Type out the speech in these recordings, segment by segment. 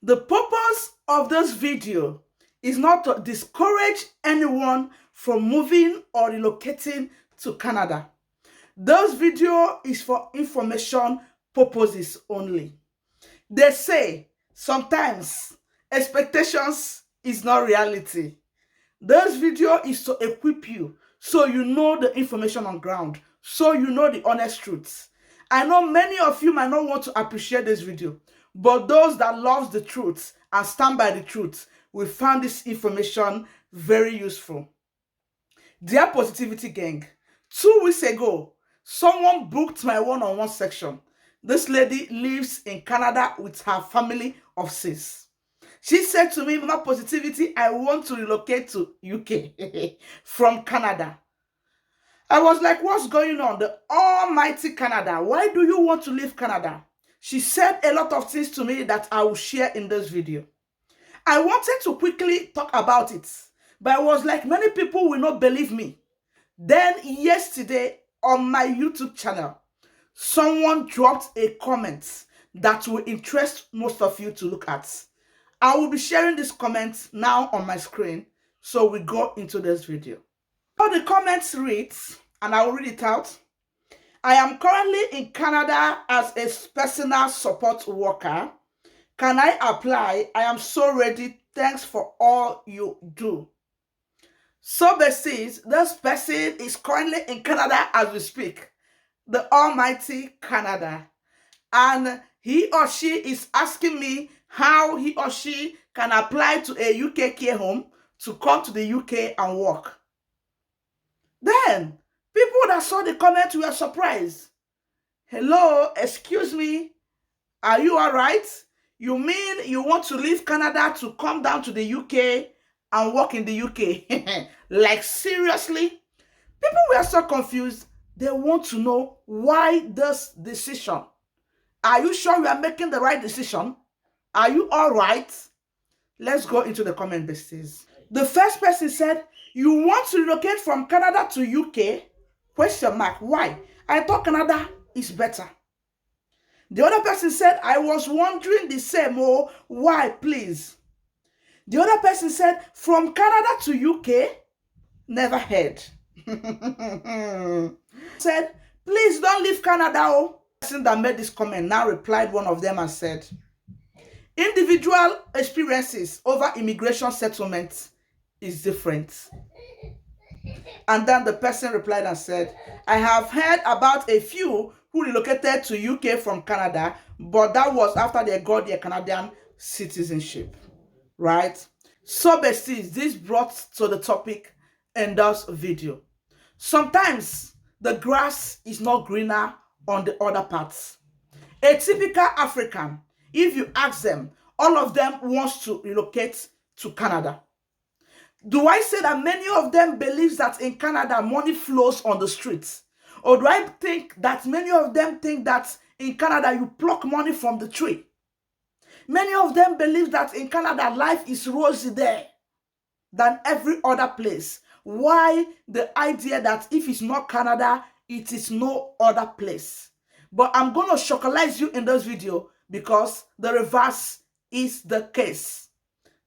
The purpose of this video is not to discourage anyone from moving or relocating to Canada. This video is for information purposes only. They say sometimes expectations is not reality. This video is to equip you so you know the information on ground, so you know the honest truths. I know many of you might not want to appreciate this video, but those that love the truth and stand by the truth will find this information very useful. Dear Positivity Gang, 2 weeks ago, someone booked my one-on-one section. This lady lives in Canada with her family of 6. She said to me, Mama Positivity, I want to relocate to UK from Canada. I was like, what's going on? The almighty Canada. Why do you want to leave Canada? She said a lot of things to me that I will share in this video. I wanted to quickly talk about it, but I was like, many people will not believe me. Then yesterday on my YouTube channel, someone dropped a comment that will interest most of you to look at. I will be sharing this comment now on my screen, so we go into this video. All the comments reads, and I will read it out. I am currently in Canada as a personal support worker. Can I apply? I am so ready. Thanks for all you do. So says this person is currently in Canada as we speak. The almighty Canada. And he or she is asking me how he or she can apply to a UK care home to come to the UK and work. Then, people that saw the comment were surprised. Hello, excuse me, are you all right? You mean you want to leave Canada to come down to the UK and work in the UK? Like, seriously? People were so confused. They want to know why this decision. Are you sure we are making the right decision? Are you all right? Let's go into the comment bases. The first person said, you want to relocate from Canada to UK? Question mark. Why? I thought Canada is better. The other person said, I was wondering the same. Oh, why, please? The other person said, from Canada to UK? Never heard. Said, please don't leave Canada. Oh. The person that made this comment now replied one of them and said, individual experiences over immigration settlements is different. And then the person replied and said, I have heard about a few who relocated to UK from Canada, but that was after they got their Canadian citizenship, right? So besties, this brought to the topic in this video. Sometimes the grass is not greener on the other parts. A typical African, if you ask them, all of them wants to relocate to Canada. Do I say that many of them believe that in Canada money flows on the streets? Or do I think that many of them think that in Canada you pluck money from the tree? Many of them believe that in Canada life is rosy there than every other place. Why the idea that if it's not Canada, it is no other place? But I'm going to chocolize you in this video because the reverse is the case.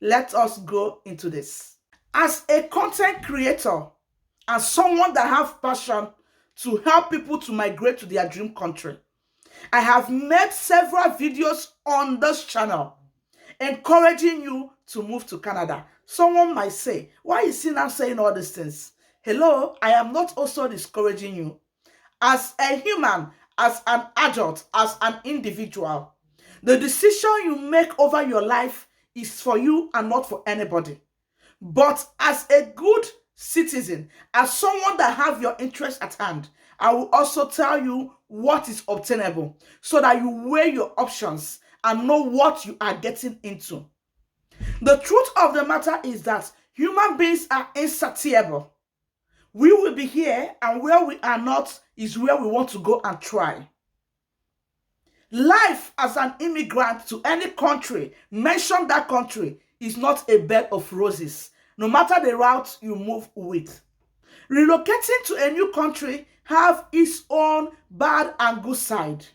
Let us go into this. As a content creator and someone that has passion to help people to migrate to their dream country, I have made several videos on this channel encouraging you to move to Canada. Someone might say, why is he now saying all these things? Hello, I am not also discouraging you. As a human, as an adult, as an individual, the decision you make over your life is for you and not for anybody. But as a good citizen, as someone that have your interest at hand, I will also tell you what is obtainable so that you weigh your options and know what you are getting into. The truth of the matter is that human beings are insatiable. We will be here, and where we are not is where we want to go and try. Life as an immigrant to any country, mention that country, is not a bed of roses, no matter the route you move with. Relocating to a new country have its own bad and good side.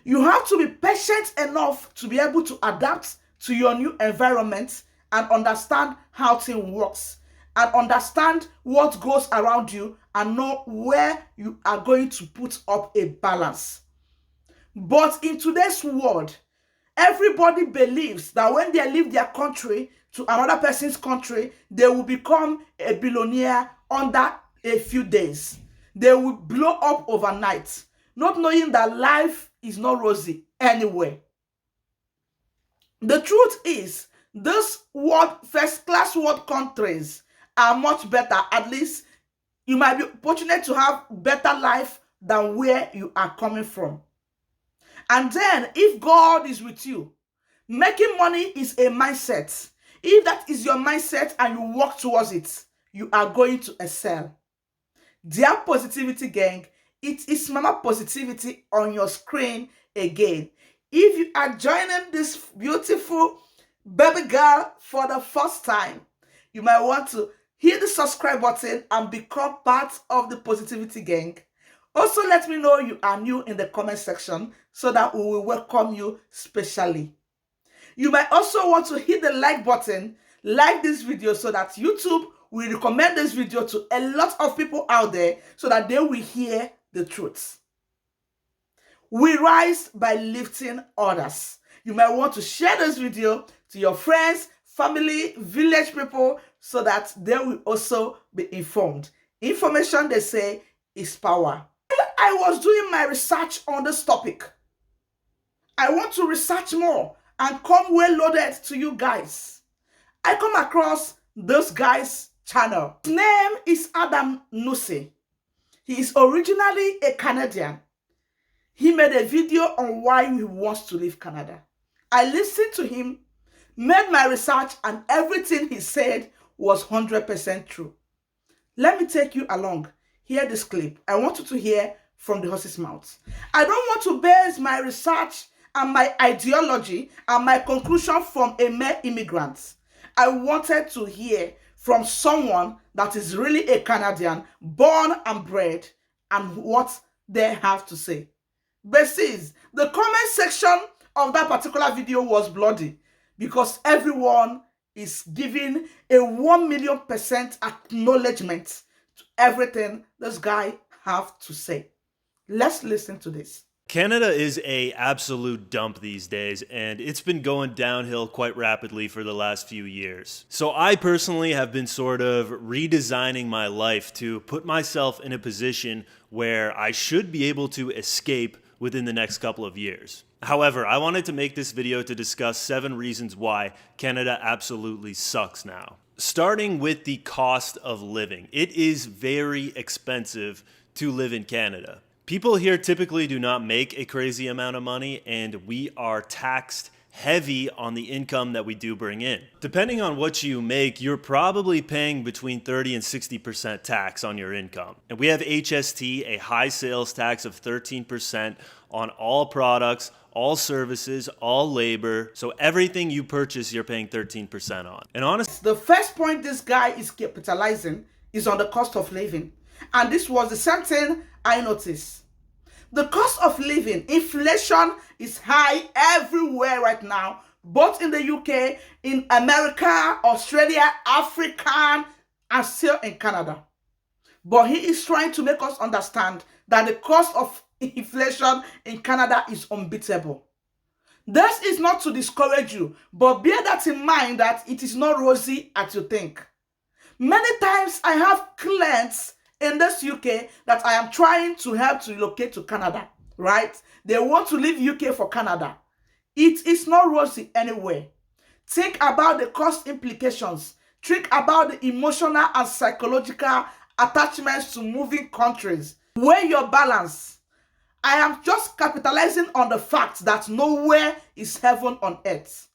You have to be patient enough to be able to adapt to your new environment and understand how things works and understand what goes around you and know where you are going to put up a balance. But in today's world, everybody believes that when they leave their country to another person's country, they will become a billionaire under a few days. They will blow up overnight, not knowing that life is not rosy anyway. The truth is, these first-class world countries are much better. At least you might be fortunate to have better life than where you are coming from. And then, if God is with you, making money is a mindset. If that is your mindset and you work towards it, you are going to excel. Dear Positivity Gang, it is Mama Positivity on your screen again. If you are joining this beautiful baby girl for the first time, you might want to hit the subscribe button and become part of the Positivity Gang. Also, let me know you are new in the comment section so that we will welcome you specially. You might also want to hit the like button, like this video so that YouTube will recommend this video to a lot of people out there so that they will hear the truth. We rise by lifting others. You might want to share this video to your friends, family, village people so that they will also be informed. Information, they say, is power. I was doing my research on this topic. I want to research more and come well loaded to you guys. I come across this guy's channel. His name is Adam Nussey. He is originally a Canadian. He made a video on why he wants to leave Canada. I listened to him, made my research, and everything he said was 100% true. Let me take you along. Hear this clip. I want you to hear from the horse's mouth. I don't want to base my research and my ideology and my conclusion from a mere immigrant. I wanted to hear from someone that is really a Canadian, born and bred, and what they have to say. Besides, the comment section of that particular video was bloody because everyone is giving a 1,000,000% acknowledgement to everything this guy have to say. Let's listen to this. Canada is an absolute dump these days, and it's been going downhill quite rapidly for the last few years. So I personally have been sort of redesigning my life to put myself in a position where I should be able to escape within the next couple of years. However, I wanted to make this video to discuss 7 reasons why Canada absolutely sucks now. Starting with the cost of living. It is very expensive to live in Canada. People here typically do not make a crazy amount of money, and we are taxed heavy on the income that we do bring in. Depending on what you make, you're probably paying between 30 and 60% tax on your income. And we have HST, a high sales tax of 13% on all products, all services, all labor. So everything you purchase, you're paying 13% on. And honestly, the first point this guy is capitalizing is on the cost of living. And this was the same thing I noticed. The cost of living, inflation is high everywhere right now, both in the UK, in America, Australia, Africa, and still in Canada. But he is trying to make us understand that the cost of inflation in Canada is unbeatable. This is not to discourage you, but bear that in mind that it is not rosy as you think. Many times I have clients in this UK that I am trying to help to relocate to Canada, right? They want to leave UK for Canada. It is not rosy anyway. Think about the cost implications. Think about the emotional and psychological attachments to moving countries. Weigh your balance. I am just capitalizing on the fact that nowhere is heaven on earth.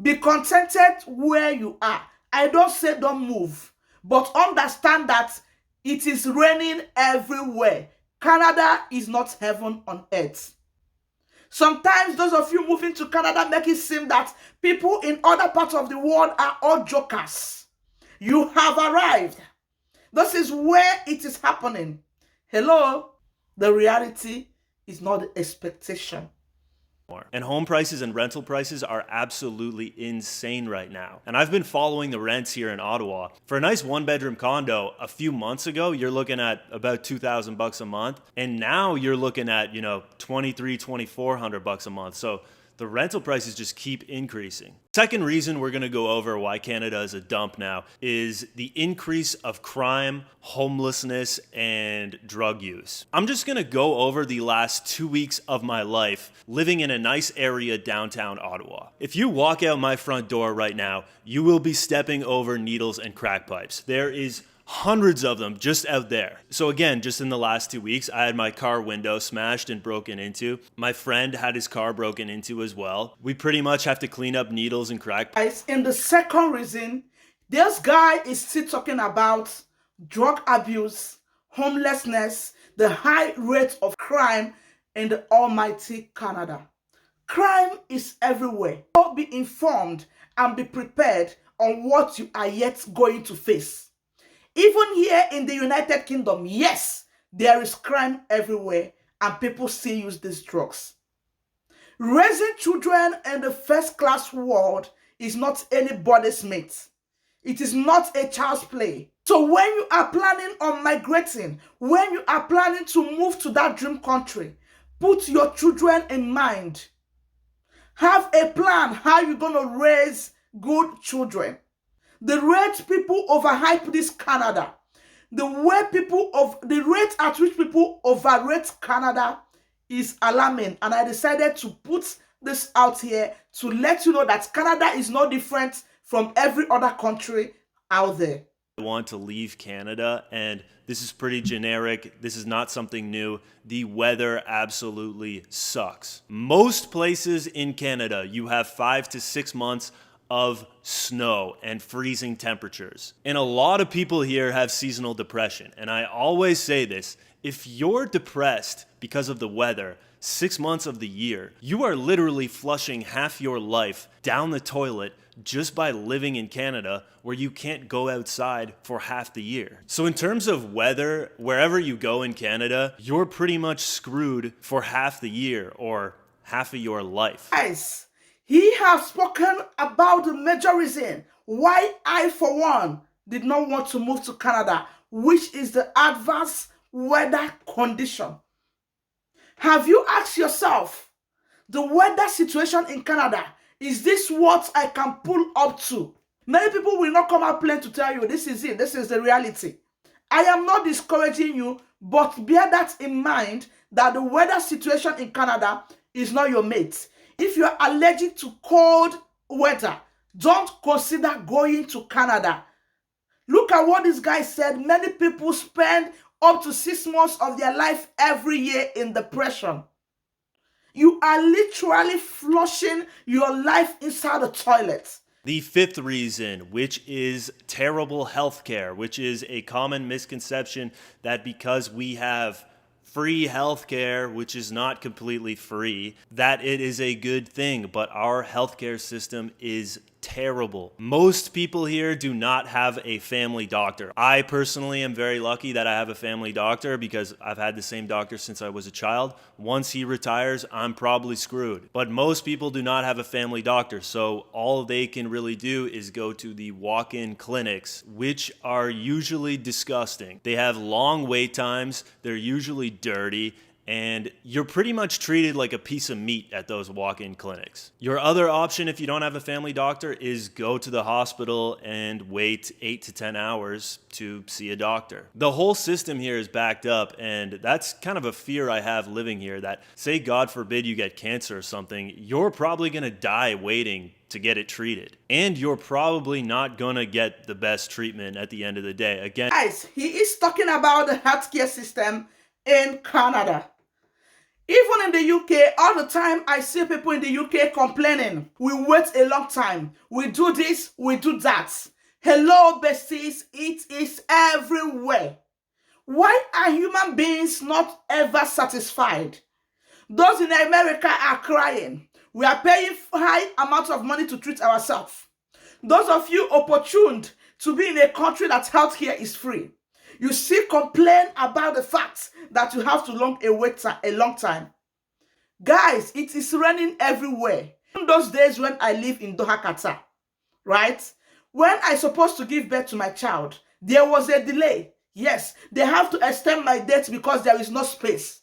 Be contented where you are. I don't say don't move, but understand that it is raining everywhere. Canada is not heaven on earth. Sometimes those of you moving to Canada make it seem that people in other parts of the world are all jokers. You have arrived. This is where it is happening. Hello? The reality is not the expectation. And home prices and rental prices are absolutely insane right now. And I've been following the rents here in Ottawa. For a nice one-bedroom condo, a few months ago, you're looking at about $2,000 a month. And now you're looking at, $2,400 a month. So the rental prices just keep increasing. Second reason we're going to go over why Canada is a dump now is the increase of crime, homelessness, and drug use. I'm just going to go over the last 2 weeks of my life living in a nice area downtown Ottawa. If you walk out my front door right now, you will be stepping over needles and crack pipes. There is hundreds of them just out there. So again, just in the last 2 weeks, I had my car window smashed and broken into. My friend had his car broken into as well. We pretty much have to clean up needles and crack. In the second reason, this guy is still talking about drug abuse, homelessness, the high rate of crime in the almighty Canada. Crime is everywhere. So be informed and be prepared on what you are yet going to face. Even here in the United Kingdom, yes, there is crime everywhere and people still use these drugs. Raising children in the first-class world is not anybody's mate. It is not a child's play. So when you are planning on migrating, when you are planning to move to that dream country, put your children in mind. Have a plan how you're going to raise good children. The rate people overhype this Canada, the rate at which people overrate Canada is alarming. And I decided to put this out here to let you know that Canada is no different from every other country out there. I want to leave Canada, and this is pretty generic. This is not something new. The weather absolutely sucks. Most places in Canada, you have 5 to 6 months of snow and freezing temperatures. And a lot of people here have seasonal depression. And I always say this, if you're depressed because of the weather 6 months of the year, you are literally flushing half your life down the toilet just by living in Canada, where you can't go outside for half the year. So in terms of weather, wherever you go in Canada, you're pretty much screwed for half the year or half of your life. Guys, he has spoken about the major reason why I, for one, did not want to move to Canada, which is the adverse weather condition. Have you asked yourself, the weather situation in Canada, is this what I can pull up to? Many people will not come out plain to tell you, this is it, this is the reality. I am not discouraging you, but bear that in mind that the weather situation in Canada is not your mate. If you are allergic to cold weather, don't consider going to Canada. Look at what this guy said. Many people spend up to 6 months of their life every year in depression. You are literally flushing your life inside the toilet. The fifth reason, which is terrible healthcare, which is a common misconception that because we have free healthcare, which is not completely free, that it is a good thing, but our healthcare system is terrible. Most people here do not have a family doctor. I personally am very lucky that I have a family doctor because I've had the same doctor since I was a child. Once he retires, I'm probably screwed. But most people do not have a family doctor, so all they can really do is go to the walk-in clinics, which are usually disgusting. They have long wait times, they're usually dirty, and you're pretty much treated like a piece of meat at those walk-in clinics. Your other option, if you don't have a family doctor, is go to the hospital and wait 8 to 10 hours to see a doctor. The whole system here is backed up, and that's kind of a fear I have living here, that say God forbid you get cancer or something, you're probably gonna die waiting to get it treated. And you're probably not gonna get the best treatment at the end of the day. Again, guys, he is talking about the healthcare system in Canada. Even in the UK, all the time I see people in the UK complaining. We wait a long time. We do this, we do that. Hello, besties, it is everywhere. Why are human beings not ever satisfied? Those in America are crying. We are paying high amounts of money to treat ourselves. Those of you opportuned to be in a country that healthcare is free, you still complain about the fact that you have to wait a long time. Guys, it is raining everywhere. In those days when I live in Doha, Qatar, right? When I supposed to give birth to my child, there was a delay. Yes, they have to extend my date because there is no space.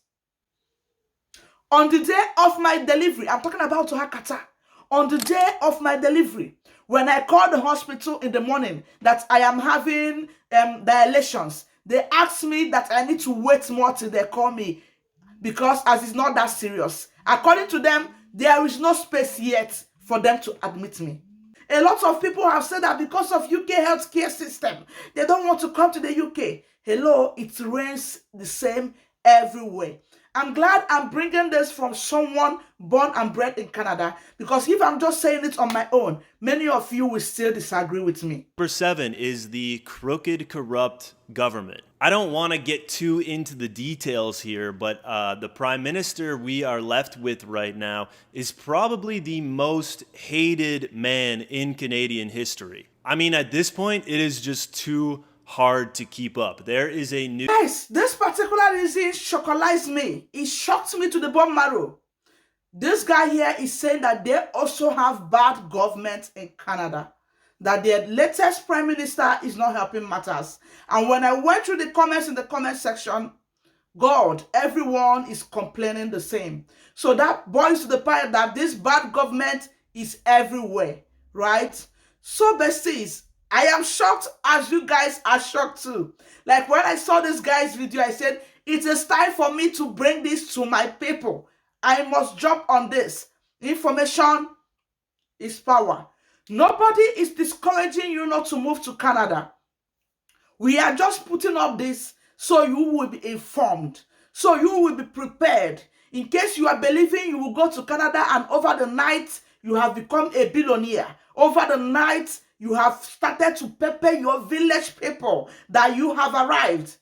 On the day of my delivery, I'm talking about Doha, Qatar. On the day of my delivery, when I called the hospital in the morning that I am having dilations, they asked me that I need to wait more till they call me because as it's not that serious. According to them, there is no space yet for them to admit me. A lot of people have said that because of UK healthcare system, they don't want to come to the UK. Hello, it reigns the same everywhere. I'm glad I'm bringing this from someone born and bred in Canada, because if I'm just saying it on my own, many of you will still disagree with me. Number 7 is the crooked, corrupt government. I don't want to get too into the details here, but the Prime Minister we are left with right now is probably the most hated man in Canadian history. I mean, at this point, it is just too hard to keep up. There is a new... Guys, this particular reason shocked me. It shocked me to the bone marrow. This guy here is saying that they also have bad government in Canada, that their latest prime minister is not helping matters. And when I went through the comments in the comment section, God, everyone is complaining the same. So that boils to the point that this bad government is everywhere, right? So besties, I am shocked as you guys are shocked too. Like when I saw this guy's video, I said, it is time for me to bring this to my people. I must jump on this. Information is power. Nobody is discouraging you not to move to Canada. We are just putting up this so you will be informed, so you will be prepared. In case you are believing you will go to Canada and over the night you have become a billionaire. Over the night you have started to pepper your village people that you have arrived.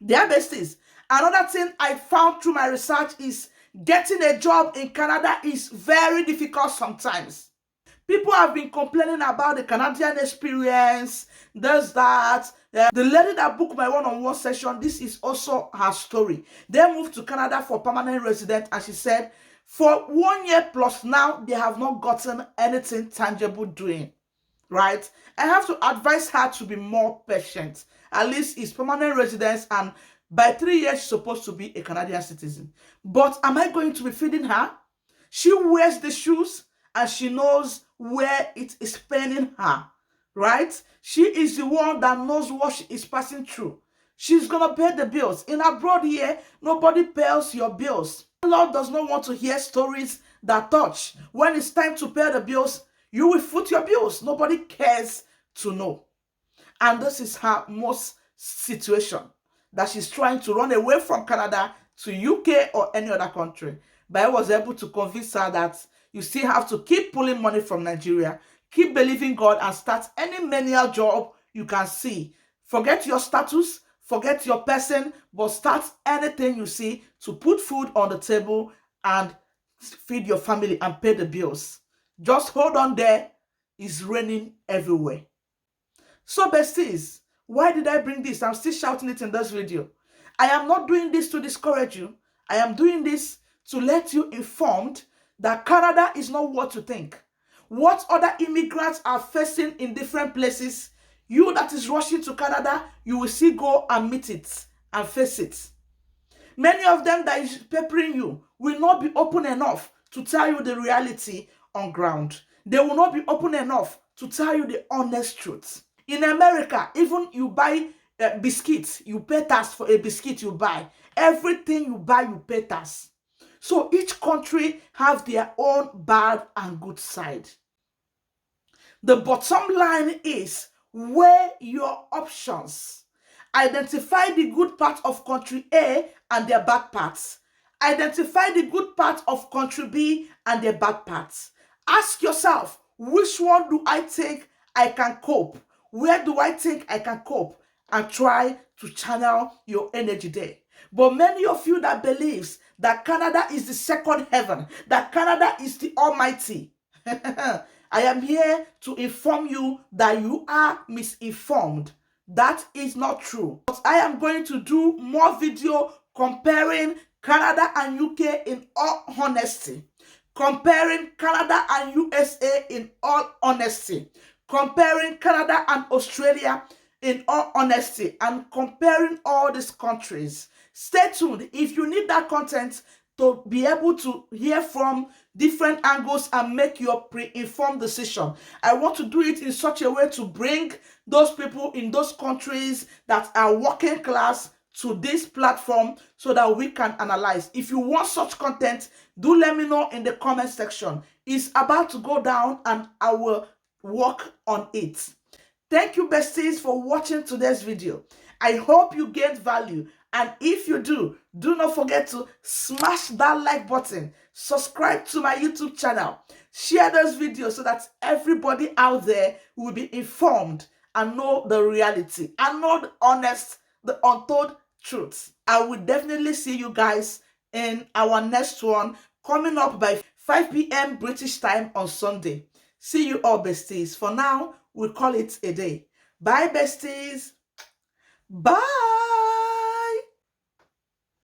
Dear besties, another thing I found through my research is getting a job in Canada is very difficult sometimes. People have been complaining about the Canadian experience, there's that. The lady that booked my one-on-one session, this is also her story. They moved to Canada for permanent resident, and she said, for 1 year plus now, they have not gotten anything tangible doing, right? I have to advise her to be more patient. At least it's permanent residence, and by 3 years, she's supposed to be a Canadian citizen. But am I going to be feeding her? She wears the shoes, and she knows where it is paining her, right? She is the one that knows what she is passing through. She's gonna pay the bills. In abroad here, nobody pays your bills. The Lord does not want to hear stories that touch. When it's time to pay the bills, you will foot your bills. Nobody cares to know. And this is her most situation, that she's trying to run away from Canada to UK or any other country. But I was able to convince her that you still have to keep pulling money from Nigeria, keep believing God, and start any menial job you can see. Forget your status, forget your person, but start anything you see to put food on the table and feed your family and pay the bills. Just hold on there. It's raining everywhere. So besties, why did I bring this? I'm still shouting it in this video. I am not doing this to discourage you. I am doing this to let you informed that Canada is not what you think. What other immigrants are facing in different places, you that is rushing to Canada, you will see go and meet it and face it. Many of them that is peppering you will not be open enough to tell you the reality on ground. They will not be open enough to tell you the honest truth. In America, even you buy biscuits, you pay tax for a biscuit you buy. Everything you buy, you pay tax. So each country have their own bad and good side. The bottom line is weigh your options. Identify the good part of country A and their bad parts. Identify the good part of country B and their bad parts. Ask yourself, which one do I think I can cope? Where do I think I can cope? And try to channel your energy there. But many of you that believes that Canada is the second heaven, that Canada is the almighty, I am here to inform you that you are misinformed. That is not true. But I am going to do more video comparing Canada and UK in all honesty, comparing Canada and USA in all honesty, comparing Canada and Australia in all honesty, and comparing all these countries. Stay tuned. If you need that content to be able to hear from different angles and make your pre-informed decision, I want to do it in such a way to bring those people in those countries that are working class to this platform so that we can analyze. If you want such content, do let me know in the comment section. It's about to go down and I will work on it. Thank you, besties, for watching today's video. I hope you get value. And if you do, do not forget to smash that like button, subscribe to my YouTube channel, share those videos so that everybody out there will be informed and know the reality and know the honest, the untold truths. I will definitely see you guys in our next one coming up by 5 p.m. British time on Sunday. See you all, besties. For now, we'll call it a day. Bye, besties. Bye.